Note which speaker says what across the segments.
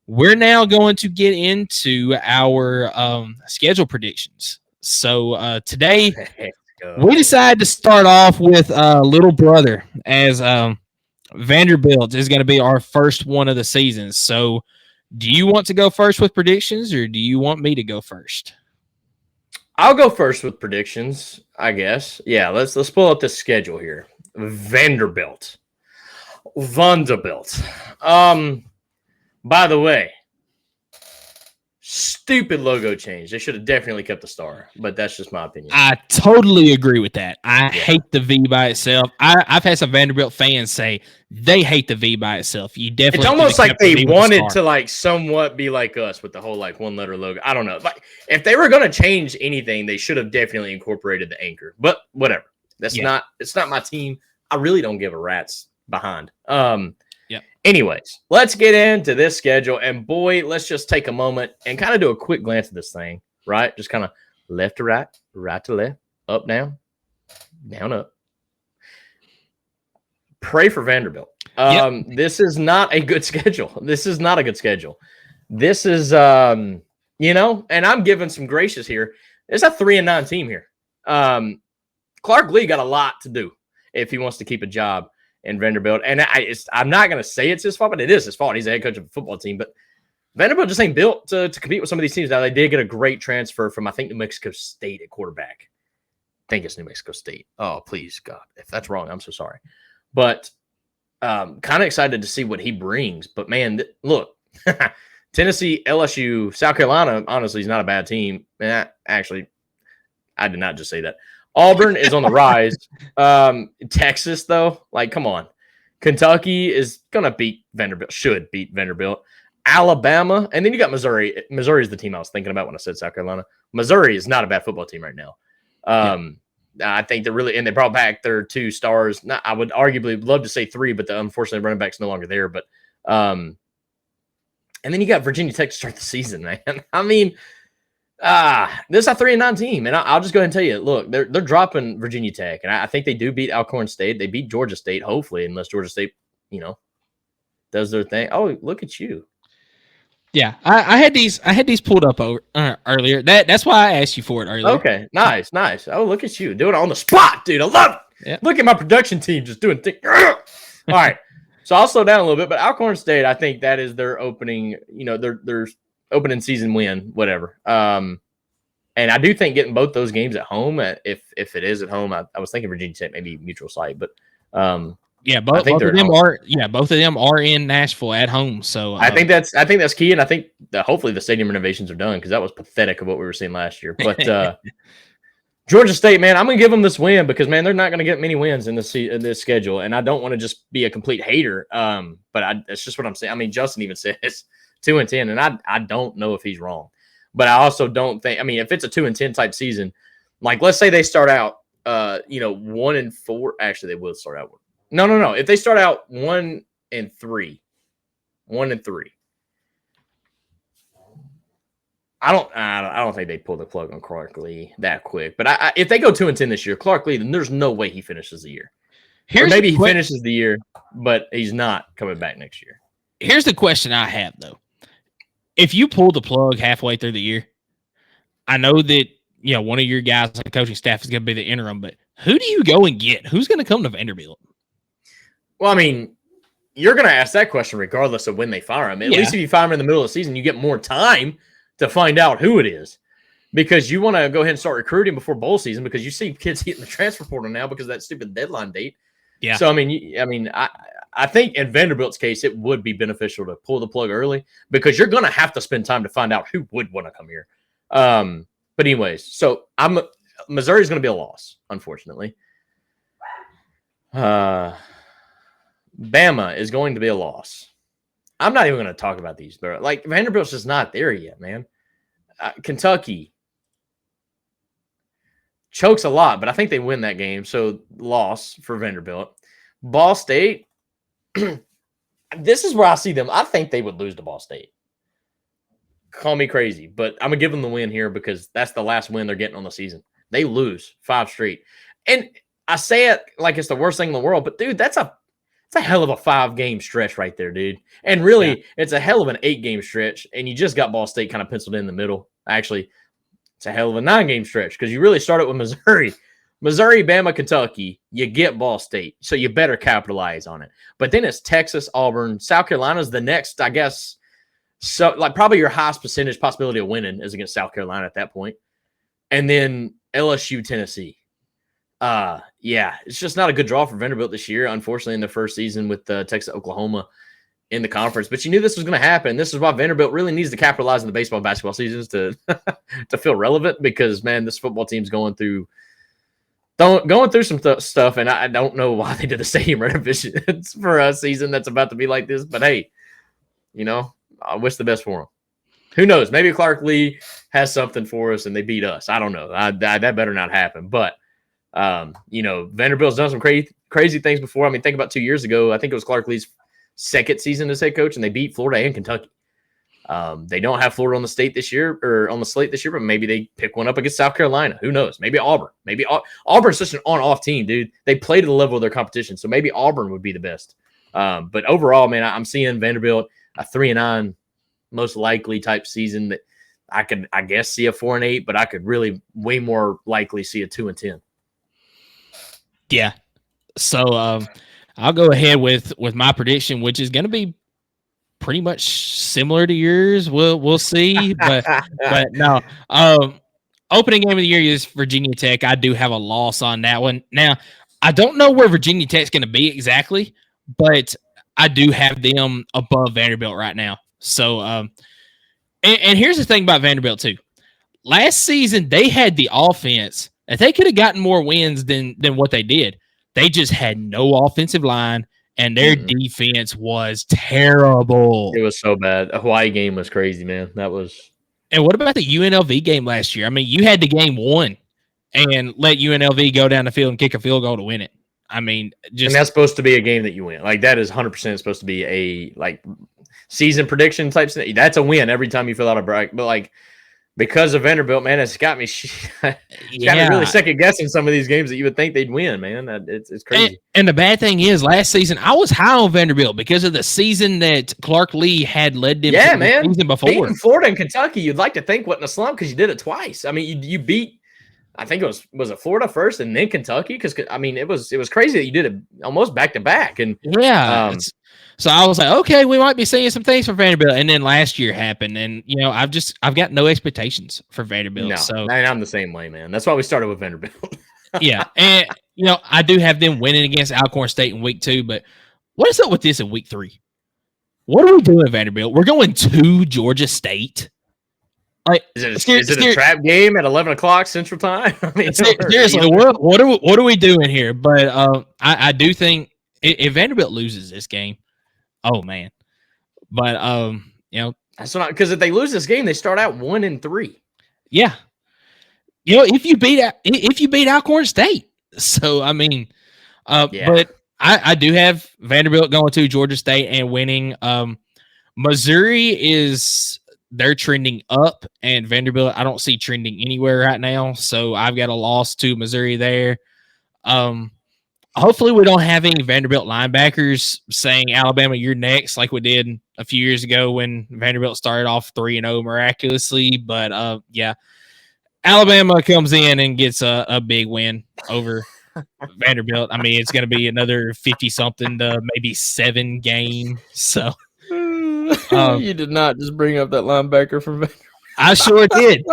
Speaker 1: we're now going to get into our schedule predictions. So today we decided to start off with little brother, as Vanderbilt is going to be our first one of the season. So do you want to go first with predictions, or do you want me to go first?
Speaker 2: I'll go first with predictions, I guess. Yeah, let's pull up the schedule here. Vanderbilt. By the way, stupid logo change. They should have definitely kept the star, but that's just my opinion.
Speaker 1: I totally agree with that. I hate the V by itself. I've had some Vanderbilt fans say they hate the V by itself. You definitely.
Speaker 2: It's almost like they wanted to like somewhat be like us with the whole like one letter logo. I don't know. Like if they were going to change anything, they should have definitely incorporated the anchor. But whatever. It's not my team. I really don't give a rat's behind. Anyways, let's get into this schedule. And boy, let's just take a moment and kind of do a quick glance at this thing, right? Just kind of left to right, right to left, up, down, down, up. Pray for Vanderbilt. This is not a good schedule. This is, and I'm giving some gracious here. It's a 3-9 team here. Clark Lee got a lot to do if he wants to keep a job in Vanderbilt. And I'm not going to say it's his fault, but it is his fault. He's the head coach of a football team. But Vanderbilt just ain't built to compete with some of these teams. Now, they did get a great transfer from, I think, New Mexico State at quarterback. I think it's New Mexico State. Oh, please, God. If that's wrong, I'm so sorry. But kind of excited to see what he brings. But, man, look, Tennessee, LSU, South Carolina, honestly, is not a bad team. Actually, I did not just say that. Auburn is on the rise. Texas, though, like, come on. Kentucky is going to beat Vanderbilt, should beat Vanderbilt. Alabama, and then you got Missouri. Missouri is the team I was thinking about when I said South Carolina. Missouri is not a bad football team right now. I think they're really – and they brought back their 2 stars. I would arguably love to say 3, but unfortunately, running back's no longer there. But and then you got Virginia Tech to start the season, man. I mean – this is a 3-9 team, and I'll just go ahead and tell you, look, they're dropping Virginia Tech, and I think they do beat Alcorn State. They beat Georgia State, hopefully, unless Georgia State, does their thing. Oh, look at you.
Speaker 1: Yeah, I had these pulled up earlier. That's why I asked you for it earlier.
Speaker 2: Okay, nice. Oh, look at you doing it on the spot, dude. I love it. Yeah. Look at my production team just doing things. All right, so I'll slow down a little bit, but Alcorn State, I think that is their opening. Their opening season win, whatever. And I do think getting both those games at home, if it is at home, I was thinking Virginia Tech maybe neutral site, but both of them are in Nashville at home. So I think that's key, and I think that hopefully the stadium renovations are done because that was pathetic of what we were seeing last year. But Georgia State, man, I'm gonna give them this win because man, they're not gonna get many wins in this schedule, and I don't want to just be a complete hater. But that's just what I'm saying. I mean, Justin even says 2-10, and I don't know if he's wrong, but I also don't think. I mean, if it's a 2-10 type season, like let's say they start out, 1-4. Actually, they will start out. No. If they start out 1-3, I don't think they pull the plug on Clark Lee that quick. But if they go 2-10 this year, Clark Lee, then there's no way he finishes the year. Or maybe he finishes the year, but he's not coming back next year.
Speaker 1: Here's the question I have though. If you pull the plug halfway through the year, I know that one of your guys on the coaching staff is going to be the interim, but who do you go and get? Who's going to come to Vanderbilt?
Speaker 2: Well, I mean, you're going to ask that question regardless of when they fire him. At least if you fire him in the middle of the season, you get more time to find out who it is, because you want to go ahead and start recruiting before bowl season because you see kids hitting the transfer portal now because of that stupid deadline date. Yeah. So I think in Vanderbilt's case, it would be beneficial to pull the plug early because you're going to have to spend time to find out who would want to come here. But anyways, so Missouri is going to be a loss, unfortunately. Bama is going to be a loss. I'm not even going to talk about these, but like Vanderbilt's just not there yet, man. Kentucky chokes a lot, but I think they win that game. So loss for Vanderbilt. Ball State. This is where I see them. I think they would lose to Ball State. Call me crazy, but I'm going to give them the win here because that's the last win they're getting on the season. They lose 5 straight. And I say it like it's the worst thing in the world, but dude, that's a It's a hell of a 5-game stretch right there, dude. And really, it's a hell of an 8-game stretch. And you just got Ball State kind of penciled in the middle. Actually, it's a hell of a 9-game stretch because you really started with Missouri, Bama, Kentucky. You get Ball State, so you better capitalize on it. But then it's Texas, Auburn, South Carolina's the next, I guess. So, like, probably your highest percentage possibility of winning is against South Carolina at that point. And then LSU, Tennessee. It's just not a good draw for Vanderbilt this year, unfortunately, in the first season with Texas, Oklahoma in the conference. But you knew this was going to happen. This is why Vanderbilt really needs to capitalize on the baseball and basketball seasons to to feel relevant because, man, this football team's going through some stuff, and I don't know why they did the stadium renovations for a season that's about to be like this. But, hey, I wish the best for them. Who knows? Maybe Clark Lee has something for us and they beat us. I don't know. That better not happen. But, Vanderbilt's done some crazy things before. I mean, think about 2 years ago. I think it was Clark Lee's second season as head coach, and they beat Florida and Kentucky. They don't have Florida on the slate this year, but maybe they pick one up against South Carolina. Who knows? Maybe Auburn. Maybe Auburn's such an on-off team, dude. They play to the level of their competition, so maybe Auburn would be the best. But overall, man, I'm seeing Vanderbilt a 3-9 most likely type season that I could, I guess, see a 4-8, but I could really way more likely see a 2-10.
Speaker 1: Yeah. So I'll go ahead with my prediction, which is going to be pretty much similar to yours. We'll see, but no. Opening game of the year is Virginia Tech. I do have a loss on that one. Now, I don't know where Virginia Tech's going to be exactly, but I do have them above Vanderbilt right now. So, and here's the thing about Vanderbilt too. Last season, they had the offense that they could have gotten more wins than what they did. They just had no offensive line, and their defense was terrible.
Speaker 2: It was so bad. The Hawaii game was crazy, man. That was.
Speaker 1: And what about the UNLV game last year? I mean, you had the game won and let UNLV go down the field and kick a field goal to win it. I mean,
Speaker 2: and that's supposed to be a game that you win. Like, that is 100% supposed to be a season prediction type thing. That's a win every time you fill out a bracket. But because of Vanderbilt, man, it's got me really second guessing some of these games that you would think they'd win, man. It's crazy.
Speaker 1: And the bad thing is, last season I was high on Vanderbilt because of the season that Clark Lee had led them.
Speaker 2: Yeah, man.
Speaker 1: The season before.
Speaker 2: Beating Florida and Kentucky, you'd like to think wasn't a slump because you did it twice. I mean, you beat. I think it was Florida first and then Kentucky because I mean it was crazy that you did it almost back to back and
Speaker 1: so I was like, okay, we might be seeing some things from Vanderbilt, and then last year happened, and I've got no expectations for Vanderbilt.
Speaker 2: No,
Speaker 1: so
Speaker 2: and I'm the same way, man. That's why we started with Vanderbilt.
Speaker 1: Yeah, and I do have them winning against Alcorn State in week 2, but what is up with this in week 3? What are we doing, Vanderbilt? We're going to Georgia State.
Speaker 2: Is it a trap game at 11 o'clock Central Time? I mean,
Speaker 1: seriously, what are we doing here? But I do think if Vanderbilt loses this game, oh man. But
Speaker 2: that's not because if they lose this game, they start out 1-3.
Speaker 1: Yeah, if you beat Alcorn State, so I mean, but I do have Vanderbilt going to Georgia State and winning. Missouri they're trending up, and Vanderbilt I don't see trending anywhere right now. So I've got a loss to Missouri there. Hopefully we don't have any Vanderbilt linebackers saying, Alabama, you're next, like we did a few years ago when Vanderbilt started off 3-0 miraculously. But Alabama comes in and gets a big win over Vanderbilt. I mean, it's going to be another 50-something to maybe 7 game. So
Speaker 2: you did not just bring up that linebacker from Vanderbilt.
Speaker 1: I sure did.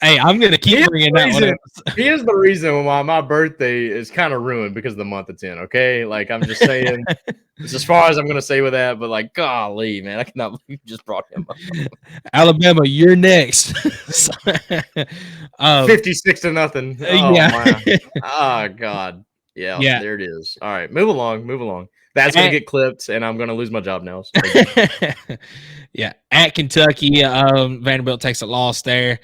Speaker 1: Hey, I'm going to keep bringing that one up.
Speaker 2: Here's the reason why my birthday is kind of ruined because of the month it's in, okay? Like, I'm just saying, it's as far as I'm going to say with that, but golly, man, I cannot believe you just brought him up.
Speaker 1: Alabama, you're next.
Speaker 2: 56-0. Oh, yeah. Oh, God. Yeah, there it is. All right, move along. That's going to get clipped, and I'm going to lose my job now.
Speaker 1: Yeah, at Kentucky, Vanderbilt takes a loss there.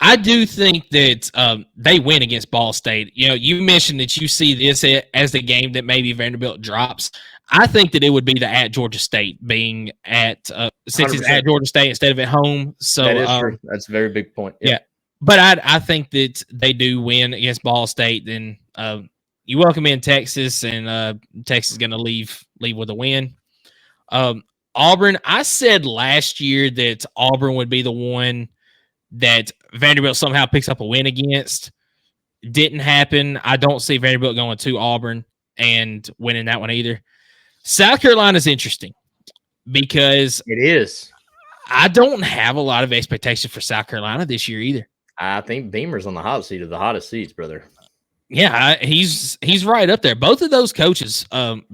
Speaker 1: I do think that they win against Ball State. You mentioned that you see this as the game that maybe Vanderbilt drops. I think that it would be the at Georgia State being at since 100%. It's at Georgia State instead of at home. So
Speaker 2: that is true. That's a very big point.
Speaker 1: Yeah, but I think that they do win against Ball State. Then you welcome in Texas, and Texas is going to leave with a win. Auburn, I said last year that Auburn would be the one that Vanderbilt somehow picks up a win against. Didn't happen. I don't see Vanderbilt going to Auburn and winning that one either. South Carolina is interesting because
Speaker 2: it is.
Speaker 1: I don't have a lot of expectation for South Carolina this year either.
Speaker 2: I think Beamer's on the hot seat of the hottest seats, brother.
Speaker 1: Yeah, he's right up there. Both of those coaches,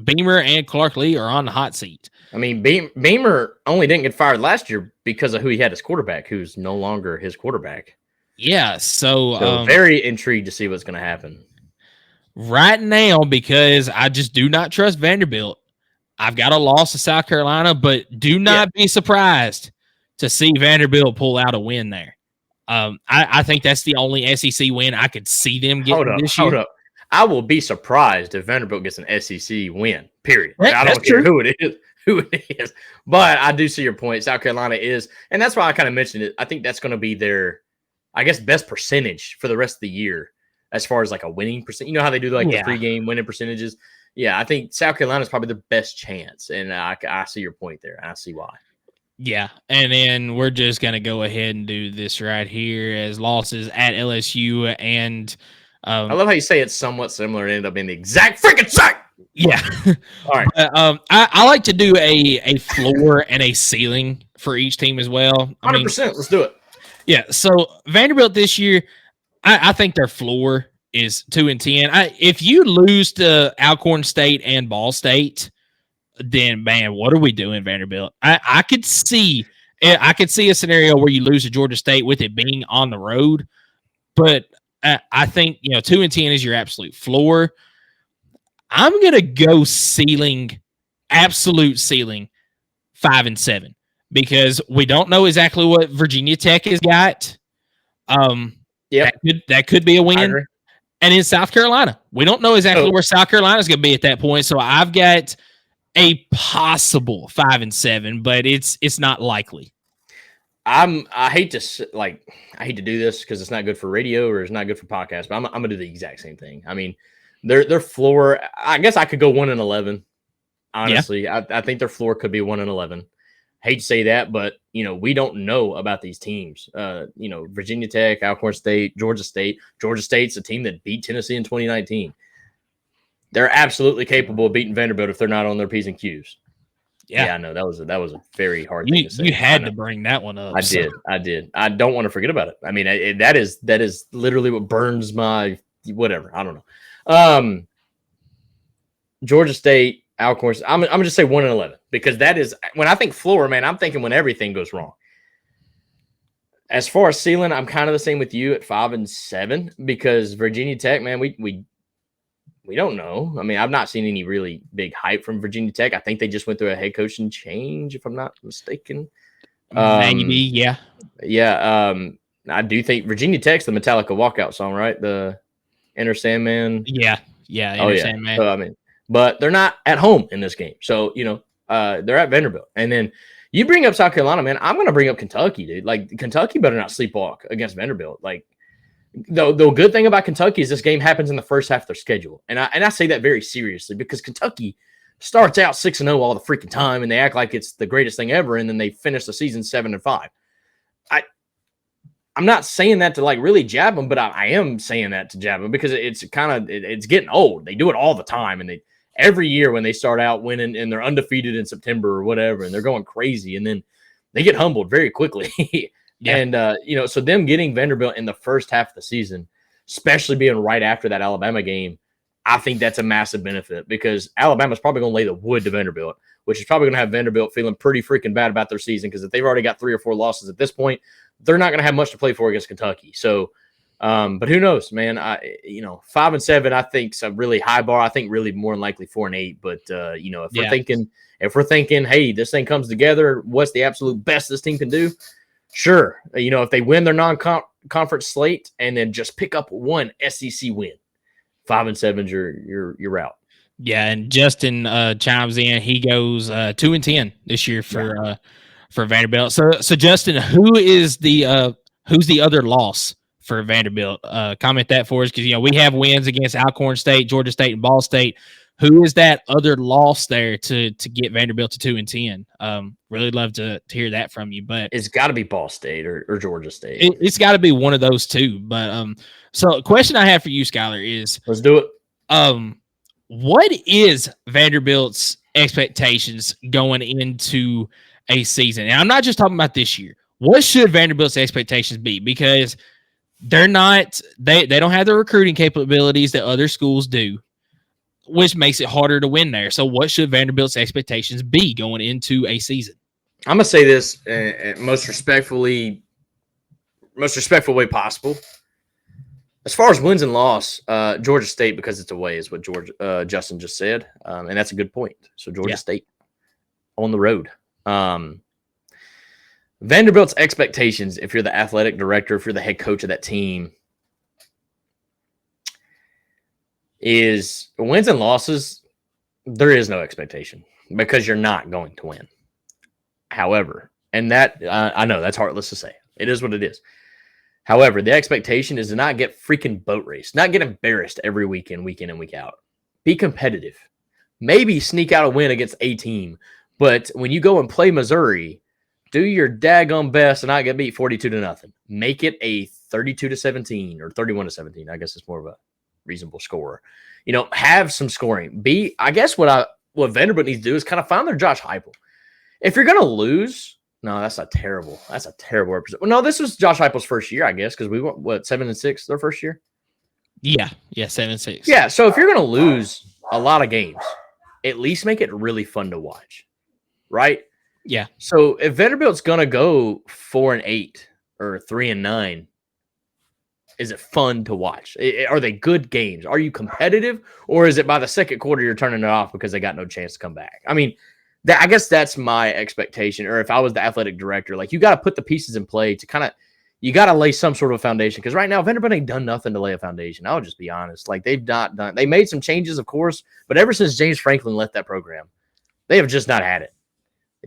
Speaker 1: Beamer and Clark Lee, are on the hot seat.
Speaker 2: I mean, Beamer only didn't get fired last year because of who he had as quarterback, who's no longer his quarterback.
Speaker 1: Yeah, so
Speaker 2: very intrigued to see what's going to happen
Speaker 1: right now because I just do not trust Vanderbilt. I've got a loss to South Carolina, but do not be surprised to see Vanderbilt pull out a win there. I think that's the only SEC win I could see them getting this year. Hold up.
Speaker 2: I will be surprised if Vanderbilt gets an SEC win, period. I don't care who it is. But I do see your point. South Carolina is, and that's why I kind of mentioned it. I think that's going to be their, I guess, best percentage for the rest of the year as far as like a winning percent. You know how they do the pregame winning percentages? Yeah, I think South Carolina is probably the best chance. And I see your point there. I see why.
Speaker 1: Yeah, and then we're just going to go ahead and do this right here as losses at LSU. And
Speaker 2: I love how you say it's somewhat similar and end up being the exact freaking same.
Speaker 1: Yeah.
Speaker 2: All right.
Speaker 1: I like to do a floor and a ceiling for each team as well.
Speaker 2: 100%. Let's do it.
Speaker 1: Yeah, so Vanderbilt this year, I think their floor is 2-10. If you lose to Alcorn State and Ball State, then man, what are we doing, Vanderbilt? I could see a scenario where you lose to Georgia State with it being on the road, but I think 2-10 is your absolute floor. I'm gonna go ceiling, absolute ceiling, 5-7 because we don't know exactly what Virginia Tech has got. That could be a win. And in South Carolina, we don't know exactly where South Carolina is going to be at that point. So I've got a possible 5-7, but it's not likely.
Speaker 2: I hate to do this because it's not good for radio or it's not good for podcasts, but I'm gonna do the exact same thing. I mean, their floor. I guess I could go 1-11. Honestly, yeah. I think their floor could be 1-11. Hate to say that, but we don't know about these teams. Virginia Tech, Alcorn State, Georgia State. Georgia State's a team that beat Tennessee in 2019. They're absolutely capable of beating Vanderbilt if they're not on their P's and Q's. Yeah, I know that was a very hard thing to say.
Speaker 1: You had to bring that one up.
Speaker 2: I did. I don't want to forget about it. I mean, that is literally what burns my whatever. I don't know. Georgia State, Alcorn. I'm gonna just say 1-11 because that is when I think floor, man. I'm thinking when everything goes wrong. As far as ceiling, I'm kind of the same with you at 5-7 because Virginia Tech, man, we don't know. I mean, I've not seen any really big hype from Virginia Tech. I think they just went through a head coaching change, if I'm not mistaken.
Speaker 1: Maybe, yeah.
Speaker 2: Yeah. I do think Virginia Tech's the Metallica walkout song, right? The Enter Sandman.
Speaker 1: Yeah. Enter Sandman.
Speaker 2: So, but they're not at home in this game. So, they're at Vanderbilt. And then you bring up South Carolina, man. I'm going to bring up Kentucky, dude. Like, Kentucky better not sleepwalk against Vanderbilt. Like, the good thing about Kentucky is this game happens in the first half of their schedule. And I say that very seriously because Kentucky starts out 6-0 all the freaking time and they act like it's the greatest thing ever. And then they finish the season 7-5. I'm not saying that to like really jab them, but I am saying that to jab them because it's it's getting old. They do it all the time. And every year when they start out winning and they're undefeated in September or whatever, and they're going crazy and then they get humbled very quickly. Yeah. And, so them getting Vanderbilt in the first half of the season, especially being right after that Alabama game, I think that's a massive benefit because Alabama's probably going to lay the wood to Vanderbilt, which is probably going to have Vanderbilt feeling pretty freaking bad about their season because if they've already got 3 or 4 losses at this point, they're not going to have much to play for against Kentucky. So, but who knows, man? 5-7, I think is a really high bar. I think really more than likely 4-8. But if we're thinking, hey, this thing comes together, what's the absolute best this team can do? Sure. If they win their non-conference slate and then just pick up one SEC win, 5-7's your route.
Speaker 1: Yeah, and Justin chimes in. He goes 2-10 this year for Vanderbilt. So Justin, who's the other loss for Vanderbilt. Comment that for us because we have wins against Alcorn State, Georgia State, and Ball State. Who is that other loss there to get Vanderbilt to 2-10? Really love to hear that from you. But
Speaker 2: it's got to be Ball State or Georgia State.
Speaker 1: It's got to be one of those two. But so question I have for you, Skylar, is
Speaker 2: let's do it.
Speaker 1: What is Vanderbilt's expectations going into a season? And I'm not just talking about this year. What should Vanderbilt's expectations be? Because they're not they don't have the recruiting capabilities that other schools do, which makes it harder to win there. So what should Vanderbilt's expectations be going into a season?
Speaker 2: I'm going to say this most respectful way possible. As far as wins and loss, Georgia State, because it's away, is what Justin just said. And that's a good point. So Georgia State on the road. Vanderbilt's expectations, if you're the athletic director, if you're the head coach of that team, is wins and losses. There is no expectation because you're not going to win. However, and that I know that's heartless to say. It is what it is. However, the expectation is to not get freaking boat raced, not get embarrassed every week in and week out. Be competitive. Maybe sneak out a win against a team, but when you go and play Missouri, do your daggone best and not get beat 42-0. Make it a 32-17 or 31-17. I guess it's more of a reasonable score. Have some scoring. I guess what Vanderbilt needs to do is kind of find their Josh Heupel. If you're going to lose, no, that's a terrible representative. Well, no, this was Josh Heupel's first year, I guess, because we went 7-6 their first year.
Speaker 1: Yeah, 7-6.
Speaker 2: Yeah, so if you're going to lose a lot of games, at least make it really fun to watch, right?
Speaker 1: Yeah.
Speaker 2: So if Vanderbilt's going to go 4-8 or 3-9, is it fun to watch? Are they good games? Are you competitive? Or is it by the second quarter you're turning it off because they got no chance to come back? I mean, I guess that's my expectation. Or if I was the athletic director, you got to put the pieces in play to you got to lay some sort of foundation. Because right now, Vanderbilt ain't done nothing to lay a foundation. I'll just be honest. They've not done. They made some changes, of course. But ever since James Franklin left that program, they have just not had it.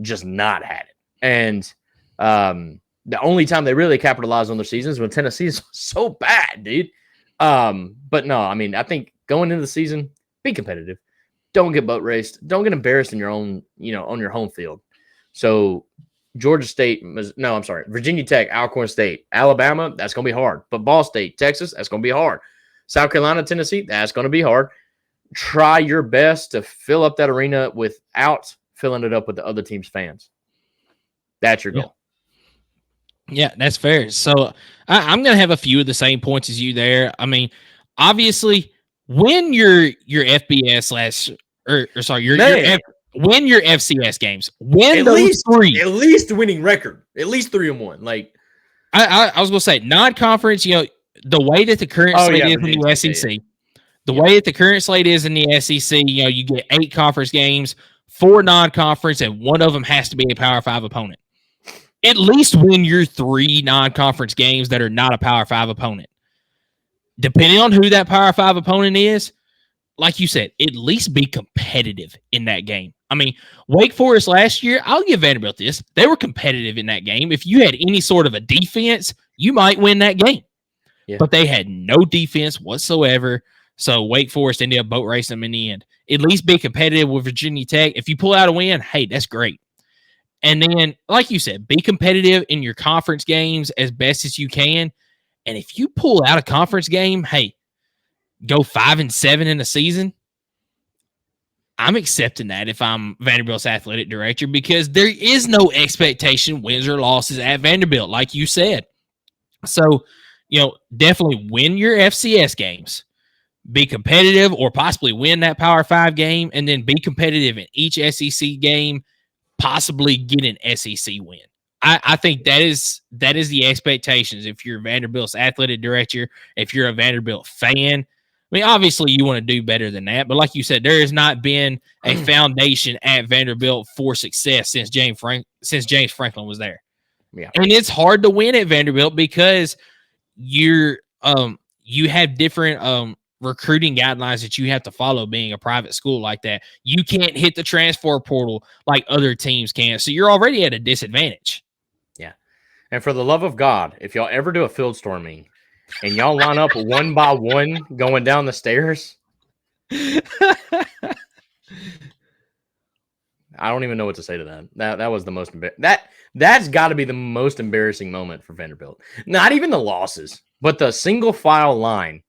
Speaker 2: Just not had it. And the only time they really capitalized on their seasons when Tennessee is so bad, dude. But no, I mean, I think going into the season, be competitive. Don't get boat raced. Don't get embarrassed in your own, on your home field. So Virginia Tech, Alcorn State, Alabama, that's going to be hard. But Ball State, Texas, that's going to be hard. South Carolina, Tennessee, that's going to be hard. Try your best to fill up that arena without filling it up with the other team's fans. That's your goal.
Speaker 1: Yeah, that's fair. So I'm going to have a few of the same points as you there. I mean, obviously, win your FBS win your FCS games. Win
Speaker 2: at
Speaker 1: those
Speaker 2: least
Speaker 1: 3.
Speaker 2: At least winning record. At least 3-1.
Speaker 1: I was going to say non-conference. The way that the current slate is in the SEC. The way that the current slate is in the SEC. You get 8 conference games, 4 non-conference, and one of them has to be a Power 5 opponent. At least win your 3 non-conference games that are not a Power 5 opponent. Depending on who that Power 5 opponent is, like you said, at least be competitive in that game. I mean, Wake Forest last year, I'll give Vanderbilt this. They were competitive in that game. If you had any sort of a defense, you might win that game. Yeah. But they had no defense whatsoever. So Wake Forest ended up boat racing them in the end. At least be competitive with Virginia Tech. If you pull out a win, hey, that's great. And then, like you said, be competitive in your conference games as best as you can. And if you pull out a conference game, hey, go 5-7 in a season. I'm accepting that if I'm Vanderbilt's athletic director because there is no expectation, wins or losses at Vanderbilt, like you said. So, definitely win your FCS games. Be competitive or possibly win that Power 5 game and then be competitive in each SEC game. Possibly get an SEC win. I think that is the expectations. If you're Vanderbilt's athletic director, if you're a Vanderbilt fan, I mean, obviously you want to do better than that. But like you said, there has not been a foundation at Vanderbilt for success since James Franklin was there. Yeah, and it's hard to win at Vanderbilt because you have different recruiting guidelines that you have to follow being a private school like that. You can't hit the transfer portal like other teams can. So you're already at a disadvantage.
Speaker 2: Yeah. And for the love of God, if y'all ever do a field storming and y'all line up one by one going down the stairs. I don't even know what to say to that. That was the most that's got to be the most embarrassing moment for Vanderbilt. Not even the losses, but the single file line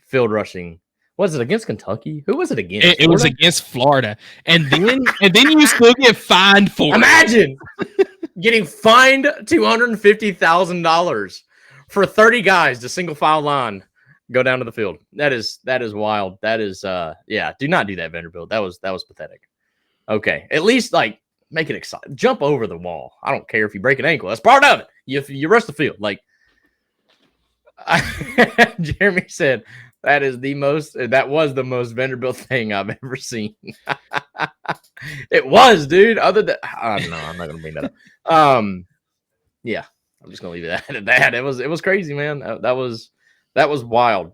Speaker 2: field rushing. Was it against Kentucky? Who was it against?
Speaker 1: It was against Florida, and then you still get fined for
Speaker 2: Imagine getting fined $250,000 for 30 guys to single file line go down to the field. That is wild. That is yeah. Do not do that, Vanderbilt. That was pathetic. Okay, at least like make it exciting. Jump over the wall. I don't care if you break an ankle. That's part of it. You rush the field. Like Jeremy said, that was the most Vanderbilt thing I've ever seen. It was, dude. Other than I don't know, I'm not gonna bring that up. Yeah, I'm just gonna leave it at that. It was crazy, man. That was wild.